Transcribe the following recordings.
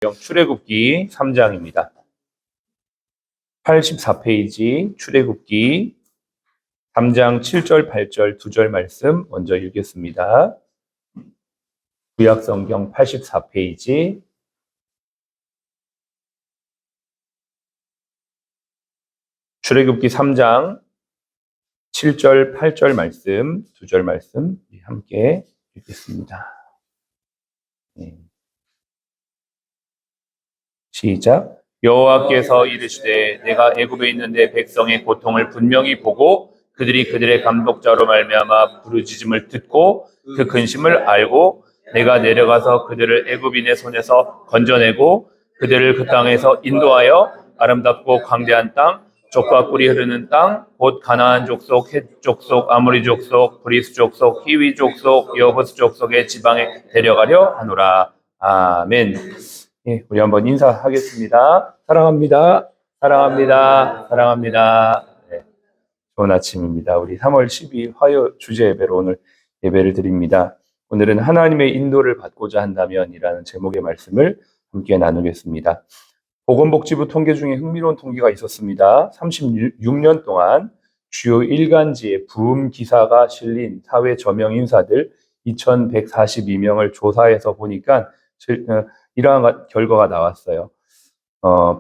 출애굽기 3장입니다. 84페이지 출애굽기 3장 7절, 8절, 2절 말씀 먼저 읽겠습니다. 구약성경 84페이지 출애굽기 3장 7절, 8절 말씀, 2절 말씀 함께 읽겠습니다. 시작. 여호와께서 이르시되 내가 애굽에 있는 내 백성의 고통을 분명히 보고 그들이 그들의 감독자로 말미암아 부르짖음을 듣고 그 근심을 알고 내가 내려가서 그들을 애굽인의 손에서 건져내고 그들을 그 땅에서 인도하여 아름답고 광대한 땅, 족과 꿀이 흐르는 땅, 곧 가나안 족속, 헷 족속, 아모리 족속, 브리스 족속, 히위 족속, 여부스 족속의 지방에 데려가려 하노라. 아멘. 예, 우리 한번 인사하겠습니다. 사랑합니다. 사랑합니다. 사랑합니다. 네, 좋은 아침입니다. 우리 3월 12일 화요 주제 예배로 오늘 예배를 드립니다. 오늘은 하나님의 인도를 받고자 한다면이라는 제목의 말씀을 함께 나누겠습니다. 보건복지부 통계 중에 흥미로운 통계가 있었습니다. 36년 동안 주요 일간지에 부음 기사가 실린 사회 저명 인사들 2,142명을 조사해서 보니까 이러한 결과가 나왔어요.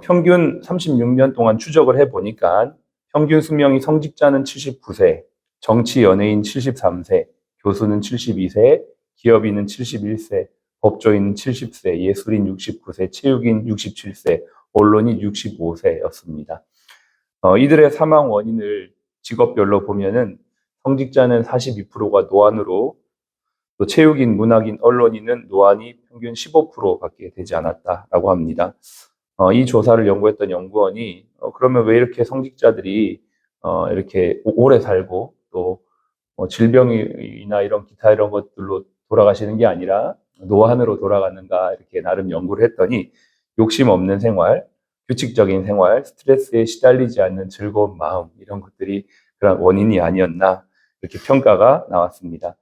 평균 36년 동안 추적을 해보니까 평균 수명이 성직자는 79세, 정치 연예인 73세, 교수는 72세, 기업인은 71세, 법조인은 70세, 예술인 69세, 체육인 67세, 언론인 65세였습니다. 이들의 사망 원인을 직업별로 보면은 성직자는 42%가 노안으로, 또 체육인, 문학인, 언론인은 노안이 평균 15%밖에 되지 않았다라고 합니다. 이 조사를 연구했던 연구원이 그러면 왜 이렇게 성직자들이 이렇게 오래 살고 또 질병이나 이런 기타 이런 것들로 돌아가시는 게 아니라 노안으로 돌아가는가 이렇게 나름 연구를 했더니 욕심 없는 생활, 규칙적인 생활, 스트레스에 시달리지 않는 즐거운 마음 이런 것들이 그런 원인이 아니었나 이렇게 평가가 나왔습니다.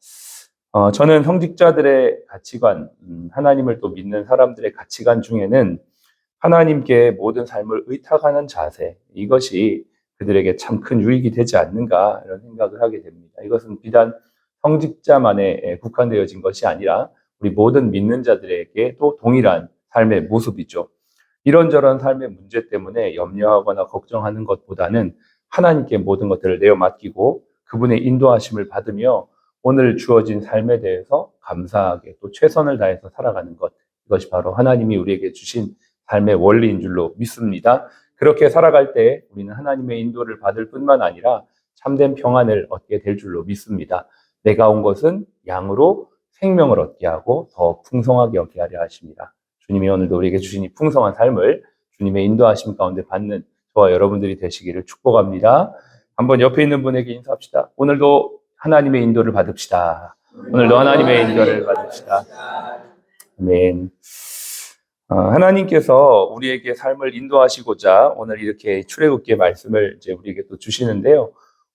저는 성직자들의 가치관, 하나님을 또 믿는 사람들의 가치관 중에는 하나님께 모든 삶을 의탁하는 자세, 이것이 그들에게 참 큰 유익이 되지 않는가 이런 생각을 하게 됩니다. 이것은 비단 성직자만에 국한되어진 것이 아니라 우리 모든 믿는 자들에게도 동일한 삶의 모습이죠. 이런저런 삶의 문제 때문에 염려하거나 걱정하는 것보다는 하나님께 모든 것들을 내어 맡기고 그분의 인도하심을 받으며 오늘 주어진 삶에 대해서 감사하게 또 최선을 다해서 살아가는 것, 이것이 바로 하나님이 우리에게 주신 삶의 원리인 줄로 믿습니다. 그렇게 살아갈 때 우리는 하나님의 인도를 받을 뿐만 아니라 참된 평안을 얻게 될 줄로 믿습니다. 내가 온 것은 양으로 생명을 얻게 하고 더 풍성하게 얻게 하려 하십니다. 주님이 오늘도 우리에게 주신 이 풍성한 삶을 주님의 인도하심 가운데 받는 저와 여러분들이 되시기를 축복합니다. 한번 옆에 있는 분에게 인사합시다. 오늘도 하나님의 인도를 받읍시다. 오늘도 하나님의 인도를 받읍시다. 아멘. 하나님께서 우리에게 삶을 인도하시고자 오늘 이렇게 출애굽기의 말씀을 이제 우리에게 또 주시는데요.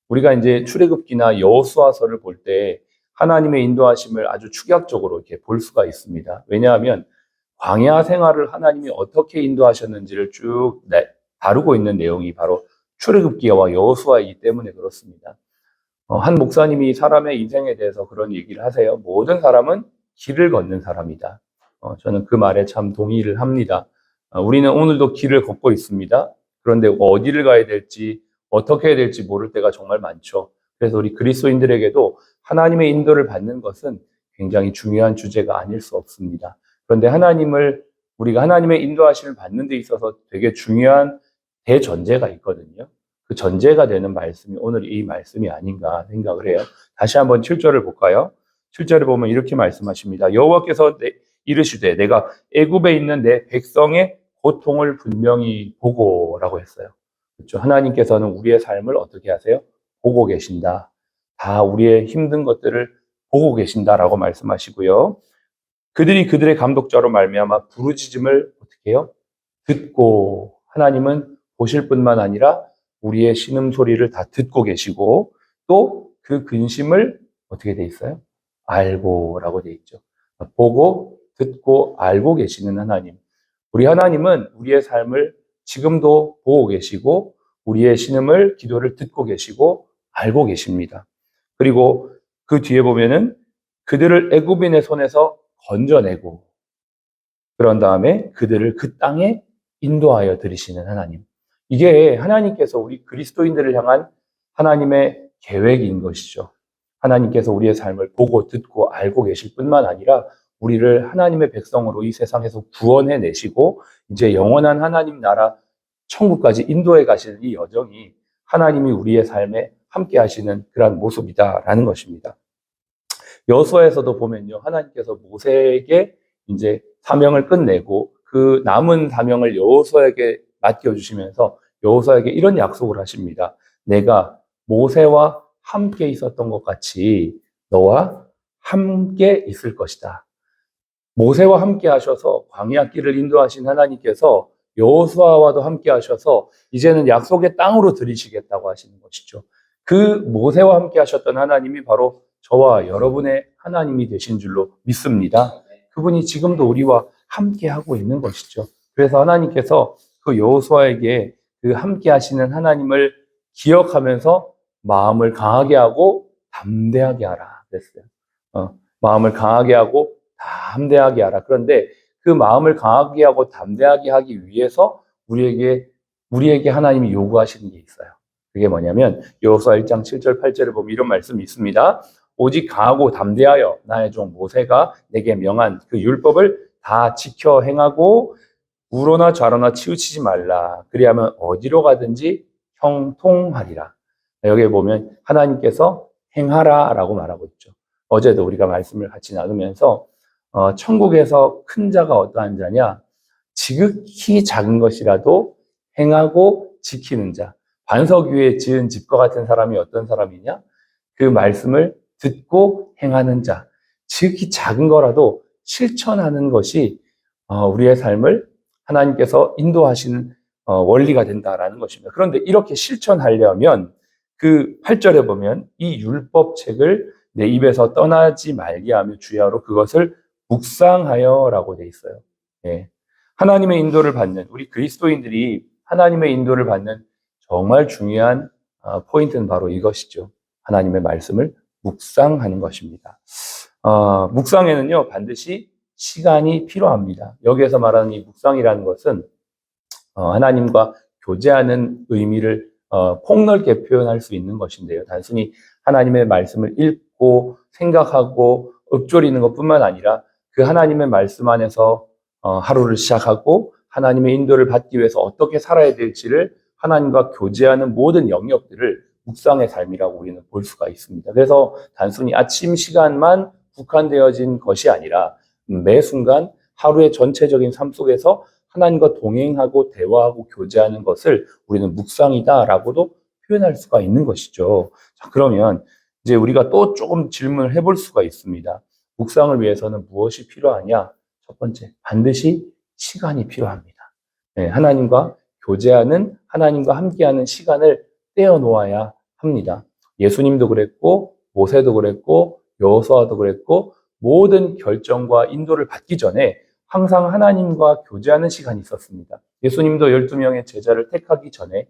우리가 이제 출애굽기나 여호수아서를 볼 때 하나님의 인도하심을 아주 축약적으로 이렇게 볼 수가 있습니다. 왜냐하면 광야 생활을 하나님이 어떻게 인도하셨는지를 쭉 다루고 있는 내용이 바로 출애굽기와 여호수아이기 때문에 그렇습니다. 한 목사님이 사람의 인생에 대해서 그런 얘기를 하세요. 모든 사람은 길을 걷는 사람이다. 저는 그 말에 참 동의를 합니다. 우리는 오늘도 길을 걷고 있습니다. 그런데 어디를 가야 될지 어떻게 해야 될지 모를 때가 정말 많죠. 그래서 우리 그리스도인들에게도 하나님의 인도를 받는 것은 굉장히 중요한 주제가 아닐 수 없습니다. 그런데 우리가 하나님의 인도하심을 받는 데 있어서 되게 중요한 대전제가 있거든요. 그 전제가 되는 말씀이 오늘 이 말씀이 아닌가 생각을 해요. 다시 한번 7절을 볼까요? 7절에 보면 이렇게 말씀하십니다. 여호와께서 이르시되 내가 애굽에 있는 내 백성의 고통을 분명히 보고라고 했어요. 그렇죠? 하나님께서는 우리의 삶을 어떻게 하세요? 보고 계신다. 다 우리의 힘든 것들을 보고 계신다라고 말씀하시고요. 그들이 그들의 감독자로 말미암아 부르짖음을 어떻게 해요? 듣고 하나님은 보실 뿐만 아니라 우리의 신음소리를 다 듣고 계시고 또 그 근심을 어떻게 돼 있어요? 알고라고 돼 있죠. 보고 듣고 알고 계시는 하나님. 우리 하나님은 우리의 삶을 지금도 보고 계시고 우리의 신음을, 기도를 듣고 계시고 알고 계십니다. 그리고 그 뒤에 보면은 그들을 애굽인의 손에서 건져내고 그런 다음에 그들을 그 땅에 인도하여 들이시는 하나님. 이게 하나님께서 우리 그리스도인들을 향한 하나님의 계획인 것이죠. 하나님께서 우리의 삶을 보고 듣고 알고 계실 뿐만 아니라 우리를 하나님의 백성으로 이 세상에서 구원해 내시고 이제 영원한 하나님 나라 천국까지 인도해 가시는 이 여정이 하나님이 우리의 삶에 함께 하시는 그러한 모습이다라는 것입니다. 여호수아에서도 보면요. 하나님께서 모세에게 이제 사명을 끝내고 그 남은 사명을 여호수아에게 맡겨주시면서 여호수아에게 이런 약속을 하십니다. 내가 모세와 함께 있었던 것 같이 너와 함께 있을 것이다. 모세와 함께 하셔서 광야 길을 인도하신 하나님께서 여호수아와도 함께 하셔서 이제는 약속의 땅으로 들이시겠다고 하시는 것이죠. 그 모세와 함께 하셨던 하나님이 바로 저와 여러분의 하나님이 되신 줄로 믿습니다. 그분이 지금도 우리와 함께 하고 있는 것이죠. 그래서 하나님께서 그 여호수아에게 그 함께 하시는 하나님을 기억하면서 마음을 강하게 하고 담대하게 하라 그랬어요. 마음을 강하게 하고 담대하게 하라. 그런데 그 마음을 강하게 하고 담대하게 하기 위해서 우리에게 하나님이 요구하시는 게 있어요. 그게 뭐냐면 여호수아 1장 7절 8절을 보면 이런 말씀이 있습니다. 오직 강하고 담대하여 나의 종 모세가 내게 명한 그 율법을 다 지켜 행하고 우로나 좌로나 치우치지 말라. 그리하면 어디로 가든지 형통하리라. 여기에 보면 하나님께서 행하라라고 말하고 있죠. 어제도 우리가 말씀을 같이 나누면서 천국에서 큰 자가 어떠한 자냐? 지극히 작은 것이라도 행하고 지키는 자. 반석 위에 지은 집과 같은 사람이 어떤 사람이냐? 그 말씀을 듣고 행하는 자. 지극히 작은 거라도 실천하는 것이 우리의 삶을 하나님께서 인도하시는 원리가 된다라는 것입니다. 그런데 이렇게 실천하려면 그 8절에 보면 이 율법책을 내 입에서 떠나지 말게 하며 주야로 그것을 묵상하여라고 돼 있어요. 예. 하나님의 인도를 받는 우리 그리스도인들이 하나님의 인도를 받는 정말 중요한 포인트는 바로 이것이죠. 하나님의 말씀을 묵상하는 것입니다. 묵상에는요 반드시 시간이 필요합니다. 여기에서 말하는 이 묵상이라는 것은 하나님과 교제하는 의미를 폭넓게 표현할 수 있는 것인데요. 단순히 하나님의 말씀을 읽고 생각하고 읊조리는 것뿐만 아니라 그 하나님의 말씀 안에서 하루를 시작하고 하나님의 인도를 받기 위해서 어떻게 살아야 될지를 하나님과 교제하는 모든 영역들을 묵상의 삶이라고 우리는 볼 수가 있습니다. 그래서 단순히 아침 시간만 국한되어진 것이 아니라 매 순간 하루의 전체적인 삶 속에서 하나님과 동행하고 대화하고 교제하는 것을 우리는 묵상이다라고도 표현할 수가 있는 것이죠. 자, 그러면 이제 우리가 또 조금 질문을 해볼 수가 있습니다. 묵상을 위해서는 무엇이 필요하냐? 첫 번째, 반드시 시간이 필요합니다. 네, 하나님과 교제하는, 하나님과 함께하는 시간을 떼어놓아야 합니다. 예수님도 그랬고, 모세도 그랬고, 여호수아도 그랬고, 모든 결정과 인도를 받기 전에 항상 하나님과 교제하는 시간이 있었습니다. 예수님도 12명의 제자를 택하기 전에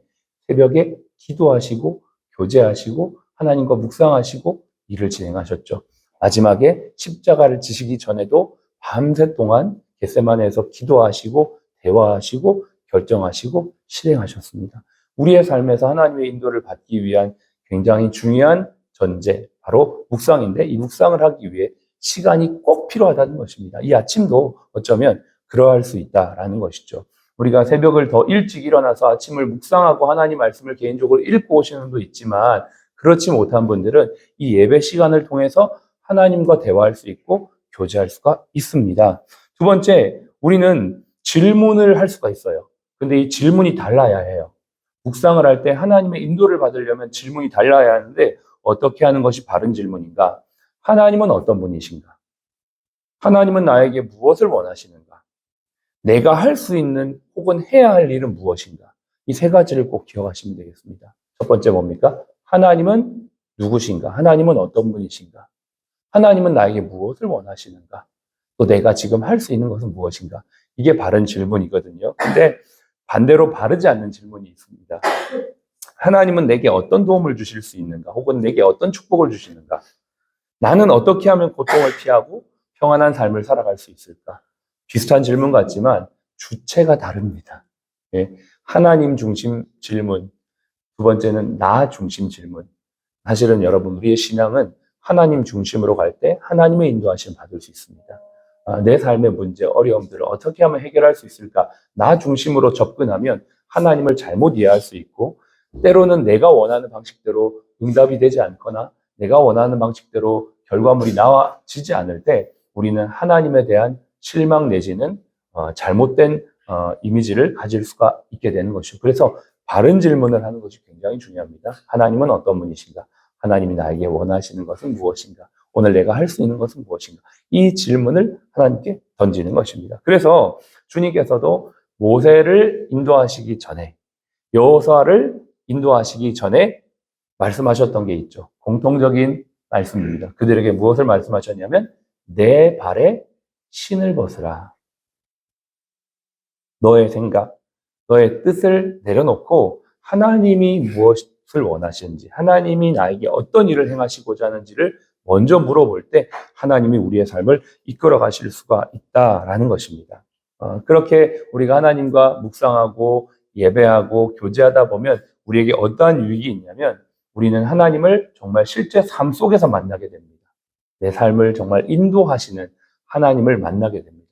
새벽에 기도하시고, 교제하시고, 하나님과 묵상하시고, 일을 진행하셨죠. 마지막에 십자가를 지시기 전에도 밤새 동안 겟세마네에서 기도하시고, 대화하시고, 결정하시고, 실행하셨습니다. 우리의 삶에서 하나님의 인도를 받기 위한 굉장히 중요한 전제, 바로 묵상인데 이 묵상을 하기 위해 시간이 꼭 필요하다는 것입니다. 이 아침도 어쩌면 그러할 수 있다라는 것이죠. 우리가 새벽을 더 일찍 일어나서 아침을 묵상하고 하나님 말씀을 개인적으로 읽고 오시는 분도 있지만 그렇지 못한 분들은 이 예배 시간을 통해서 하나님과 대화할 수 있고 교제할 수가 있습니다. 두 번째, 우리는 질문을 할 수가 있어요. 근데 이 질문이 달라야 해요. 묵상을 할 때 하나님의 인도를 받으려면 질문이 달라야 하는데 어떻게 하는 것이 바른 질문인가? 하나님은 어떤 분이신가? 하나님은 나에게 무엇을 원하시는가? 내가 할 수 있는 혹은 해야 할 일은 무엇인가? 이 세 가지를 꼭 기억하시면 되겠습니다. 첫 번째 뭡니까? 하나님은 누구신가? 하나님은 어떤 분이신가? 하나님은 나에게 무엇을 원하시는가? 또 내가 지금 할 수 있는 것은 무엇인가? 이게 바른 질문이거든요. 근데 반대로 바르지 않는 질문이 있습니다. 하나님은 내게 어떤 도움을 주실 수 있는가? 혹은 내게 어떤 축복을 주시는가? 나는 어떻게 하면 고통을 피하고 평안한 삶을 살아갈 수 있을까? 비슷한 질문 같지만 주체가 다릅니다. 예, 하나님 중심 질문, 두 번째는 나 중심 질문. 사실은 여러분, 우리의 신앙은 하나님 중심으로 갈 때 하나님의 인도하심 받을 수 있습니다. 내 삶의 문제, 어려움들을 어떻게 하면 해결할 수 있을까? 나 중심으로 접근하면 하나님을 잘못 이해할 수 있고, 때로는 내가 원하는 방식대로 응답이 되지 않거나 내가 원하는 방식대로 결과물이 나와지지 않을 때 우리는 하나님에 대한 실망 내지는 잘못된 이미지를 가질 수가 있게 되는 것이죠. 그래서 바른 질문을 하는 것이 굉장히 중요합니다. 하나님은 어떤 분이신가? 하나님이 나에게 원하시는 것은 무엇인가? 오늘 내가 할 수 있는 것은 무엇인가? 이 질문을 하나님께 던지는 것입니다. 그래서 주님께서도 모세를 인도하시기 전에, 여호수아를 인도하시기 전에 말씀하셨던 게 있죠. 공통적인 말씀입니다. 그들에게 무엇을 말씀하셨냐면 내 발에 신을 벗으라. 너의 생각, 너의 뜻을 내려놓고 하나님이 무엇을 원하시는지, 하나님이 나에게 어떤 일을 행하시고자 하는지를 먼저 물어볼 때 하나님이 우리의 삶을 이끌어 가실 수가 있다라는 것입니다. 그렇게 우리가 하나님과 묵상하고 예배하고 교제하다 보면 우리에게 어떠한 유익이 있냐면 우리는 하나님을 정말 실제 삶 속에서 만나게 됩니다. 내 삶을 정말 인도하시는 하나님을 만나게 됩니다.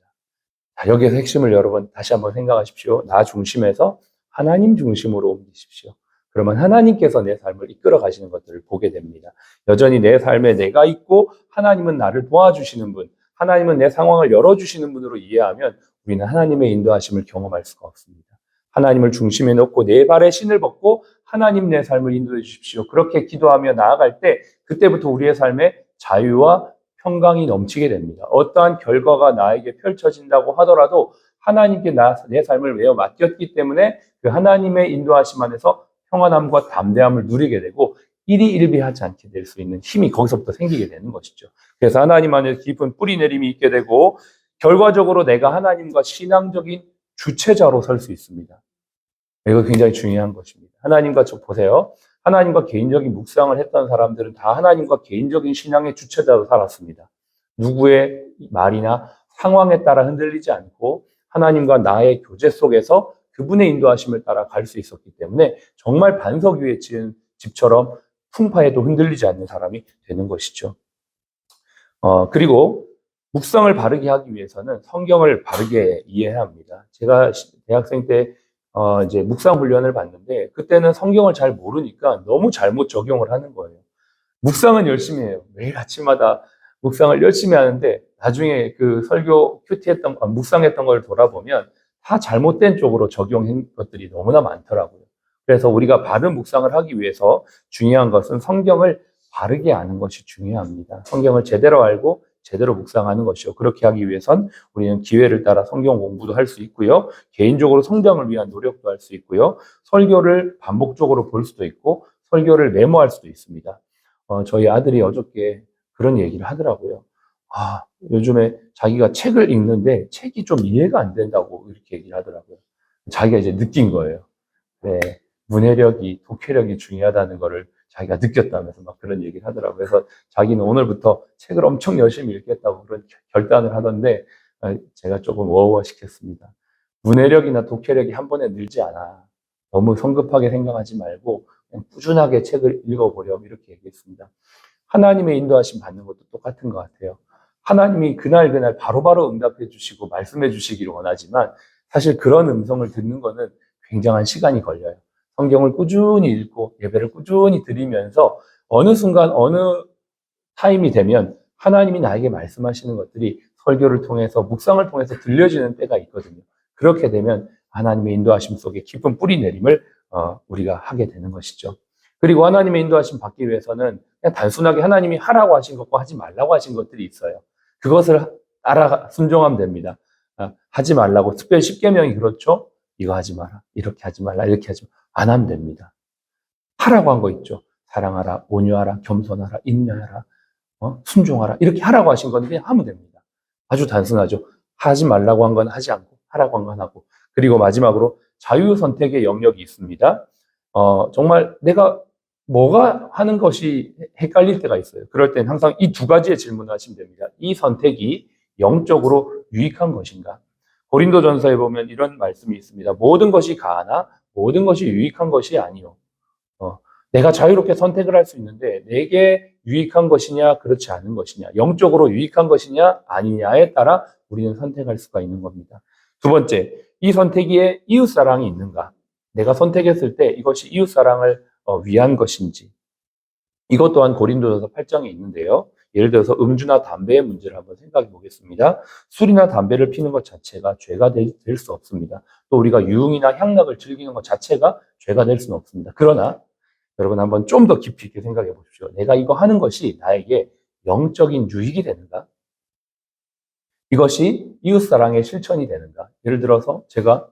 자, 여기에서 핵심을 여러분 다시 한번 생각하십시오. 나 중심에서 하나님 중심으로 옮기십시오. 그러면 하나님께서 내 삶을 이끌어 가시는 것들을 보게 됩니다. 여전히 내 삶에 내가 있고 하나님은 나를 도와주시는 분, 하나님은 내 상황을 열어주시는 분으로 이해하면 우리는 하나님의 인도하심을 경험할 수가 없습니다. 하나님을 중심에 놓고 내 발에 신을 벗고 하나님 내 삶을 인도해 주십시오. 그렇게 기도하며 나아갈 때 그때부터 우리의 삶에 자유와 평강이 넘치게 됩니다. 어떠한 결과가 나에게 펼쳐진다고 하더라도 하나님께 내 삶을 외워 맡겼기 때문에 그 하나님의 인도하심 안에서 평안함과 담대함을 누리게 되고 일희일비하지 않게 될 수 있는 힘이 거기서부터 생기게 되는 것이죠. 그래서 하나님 안에 깊은 뿌리 내림이 있게 되고 결과적으로 내가 하나님과 신앙적인 주체자로 설 수 있습니다. 이거 굉장히 중요한 것입니다. 하나님과 보세요. 하나님과 개인적인 묵상을 했던 사람들은 다 하나님과 개인적인 신앙의 주체자로 살았습니다. 누구의 말이나 상황에 따라 흔들리지 않고 하나님과 나의 교제 속에서 그분의 인도하심을 따라 갈 수 있었기 때문에 정말 반석 위에 지은 집처럼 풍파에도 흔들리지 않는 사람이 되는 것이죠. 그리고 묵상을 바르게 하기 위해서는 성경을 바르게 이해해야 합니다. 제가 대학생 때 이제 묵상 훈련을 받는데 그때는 성경을 잘 모르니까 너무 잘못 적용을 하는 거예요. 묵상은 열심히 해요. 매일 아침마다 묵상을 열심히 하는데 나중에 그 설교 묵상했던 걸 돌아보면 다 잘못된 쪽으로 적용한 것들이 너무나 많더라고요. 그래서 우리가 바른 묵상을 하기 위해서 중요한 것은 성경을 바르게 아는 것이 중요합니다. 성경을 제대로 알고 제대로 묵상하는 것이요. 그렇게 하기 위해선 우리는 기회를 따라 성경 공부도 할 수 있고요. 개인적으로 성장을 위한 노력도 할 수 있고요. 설교를 반복적으로 볼 수도 있고 설교를 메모할 수도 있습니다. 저희 아들이 어저께 그런 얘기를 하더라고요. 요즘에 자기가 책을 읽는데 책이 좀 이해가 안 된다고 이렇게 얘기를 하더라고요. 자기가 이제 느낀 거예요. 네, 문해력이, 독해력이 중요하다는 거를 자기가 느꼈다면서 막 그런 얘기를 하더라고요. 그래서 자기는 오늘부터 책을 엄청 열심히 읽겠다고 그런 결단을 하던데 제가 조금 워워시켰습니다. 문해력이나 독해력이 한 번에 늘지 않아. 너무 성급하게 생각하지 말고 그냥 꾸준하게 책을 읽어보렴 이렇게 얘기했습니다. 하나님의 인도하심 받는 것도 똑같은 것 같아요. 하나님이 그날 바로바로 응답해 주시고 말씀해 주시기를 원하지만 사실 그런 음성을 듣는 거는 굉장한 시간이 걸려요. 성경을 꾸준히 읽고 예배를 꾸준히 드리면서 어느 순간 어느 타임이 되면 하나님이 나에게 말씀하시는 것들이 설교를 통해서 묵상을 통해서 들려지는 때가 있거든요. 그렇게 되면 하나님의 인도하심 속에 깊은 뿌리 내림을 우리가 하게 되는 것이죠. 그리고 하나님의 인도하심 받기 위해서는 그냥 단순하게 하나님이 하라고 하신 것과 하지 말라고 하신 것들이 있어요. 그것을 따라 순종하면 됩니다. 하지 말라고 특별히 십계명이 그렇죠. 이거 하지 마라, 이렇게 하지 말라, 이렇게 하지 마라. 안 하면 됩니다. 하라고 한 거 있죠. 사랑하라, 온유하라, 겸손하라, 인내하라, 순종하라. 이렇게 하라고 하신 건 그냥 하면 됩니다. 아주 단순하죠. 하지 말라고 한 건 하지 않고 하라고 한 거 하나고. 그리고 마지막으로 자유 선택의 영역이 있습니다. 정말 내가 뭐가 하는 것이 헷갈릴 때가 있어요. 그럴 땐 항상 이 두 가지의 질문을 하시면 됩니다. 이 선택이 영적으로 유익한 것인가? 고린도전서에 보면 이런 말씀이 있습니다. 모든 것이 가하나 모든 것이 유익한 것이 아니요. 내가 자유롭게 선택을 할 수 있는데 내게 유익한 것이냐 그렇지 않은 것이냐, 영적으로 유익한 것이냐 아니냐에 따라 우리는 선택할 수가 있는 겁니다. 두 번째, 이 선택에 이웃사랑이 있는가? 내가 선택했을 때 이것이 이웃사랑을 위한 것인지. 이것 또한 고린도전서 8장에 있는데요. 예를 들어서 음주나 담배의 문제를 한번 생각해 보겠습니다. 술이나 담배를 피는 것 자체가 죄가 될 수 없습니다. 또 우리가 유흥이나 향락을 즐기는 것 자체가 죄가 될 수는 없습니다. 그러나 여러분 한번 좀 더 깊이 있게 생각해 보십시오. 내가 이거 하는 것이 나에게 영적인 유익이 되는가? 이것이 이웃사랑의 실천이 되는가? 예를 들어서 제가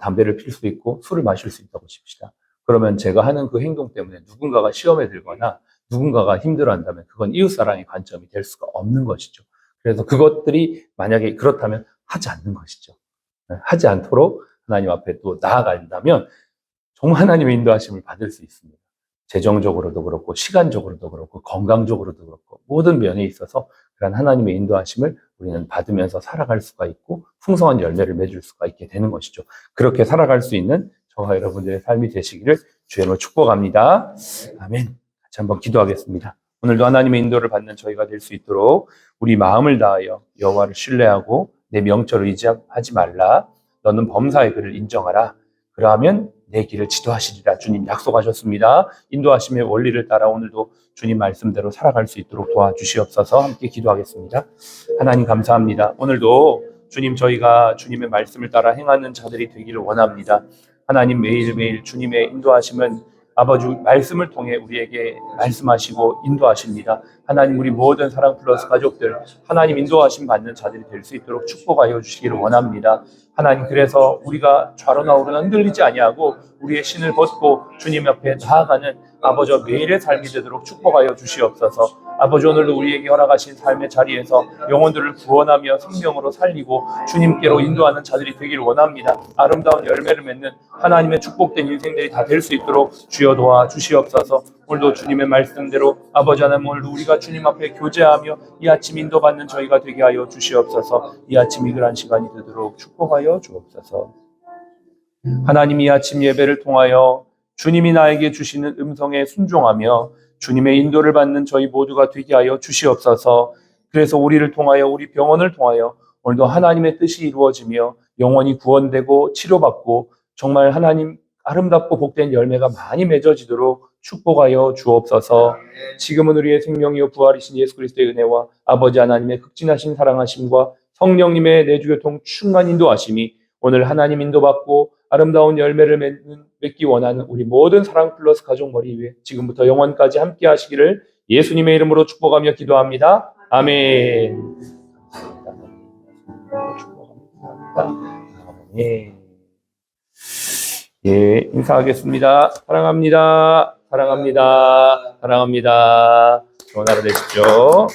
담배를 필 수 있고 술을 마실 수 있다고 칩시다. 그러면 제가 하는 그 행동 때문에 누군가가 시험에 들거나 누군가가 힘들어한다면 그건 이웃사랑의 관점이 될 수가 없는 것이죠. 그래서 그것들이 만약에 그렇다면 하지 않는 것이죠. 하지 않도록 하나님 앞에 또 나아간다면 정말 하나님의 인도하심을 받을 수 있습니다. 재정적으로도 그렇고 시간적으로도 그렇고 건강적으로도 그렇고 모든 면에 있어서 그런 하나님의 인도하심을 우리는 받으면서 살아갈 수가 있고 풍성한 열매를 맺을 수가 있게 되는 것이죠. 그렇게 살아갈 수 있는 저와 여러분들의 삶이 되시기를 주의 이름으로 축복합니다. 아멘. 같이 한번 기도하겠습니다. 오늘도 하나님의 인도를 받는 저희가 될 수 있도록 우리 마음을 다하여 여호와를 신뢰하고 내 명철을 의지하지 말라. 너는 범사의 그를 인정하라. 그러하면 내 길을 지도하시리라. 주님 약속하셨습니다. 인도하심의 원리를 따라 오늘도 주님 말씀대로 살아갈 수 있도록 도와주시옵소서. 함께 기도하겠습니다. 하나님 감사합니다. 오늘도 주님 저희가 주님의 말씀을 따라 행하는 자들이 되기를 원합니다. 하나님 매일매일 주님의 인도하심은 아버지 말씀을 통해 우리에게 말씀하시고 인도하십니다. 하나님 우리 모든 사랑 플러스 가족들 하나님 인도하심 받는 자들이 될 수 있도록 축복하여 주시기를 원합니다. 하나님 그래서 우리가 좌로나 우로나 흔들리지 아니하고 우리의 신을 벗고 주님 옆에 나아가는 아버지 매일의 삶이 되도록 축복하여 주시옵소서. 아버지 오늘도 우리에게 허락하신 삶의 자리에서 영혼들을 구원하며 생명으로 살리고 주님께로 인도하는 자들이 되기를 원합니다. 아름다운 열매를 맺는 하나님의 축복된 인생들이 다 될 수 있도록 주여 도와 주시옵소서. 오늘도 주님의 말씀대로 아버지 하나님 오늘도 우리가 주님 앞에 교제하며 이 아침 인도받는 저희가 되게 하여 주시옵소서. 이 아침 이글한 시간이 되도록 축복하여 주옵소서. 하나님 이 아침 예배를 통하여 주님이 나에게 주시는 음성에 순종하며 주님의 인도를 받는 저희 모두가 되게 하여 주시옵소서. 그래서 우리를 통하여 우리 병원을 통하여 오늘도 하나님의 뜻이 이루어지며 영혼이 구원되고 치료받고 정말 하나님 아름답고 복된 열매가 많이 맺어지도록 축복하여 주옵소서. 지금은 우리의 생명이요 부활이신 예수 그리스도의 은혜와 아버지 하나님의 극진하신 사랑하심과 성령님의 내주교통 충만 인도하심이 오늘 하나님 인도받고 아름다운 열매를 맺기 원하는 우리 모든 사랑 플러스 가족 머리 위에 지금부터 영원까지 함께 하시기를 예수님의 이름으로 축복하며 기도합니다. 아멘. 아멘. 예, 인사하겠습니다. 사랑합니다. 사랑합니다. 사랑합니다. 좋은 하루 되십시오.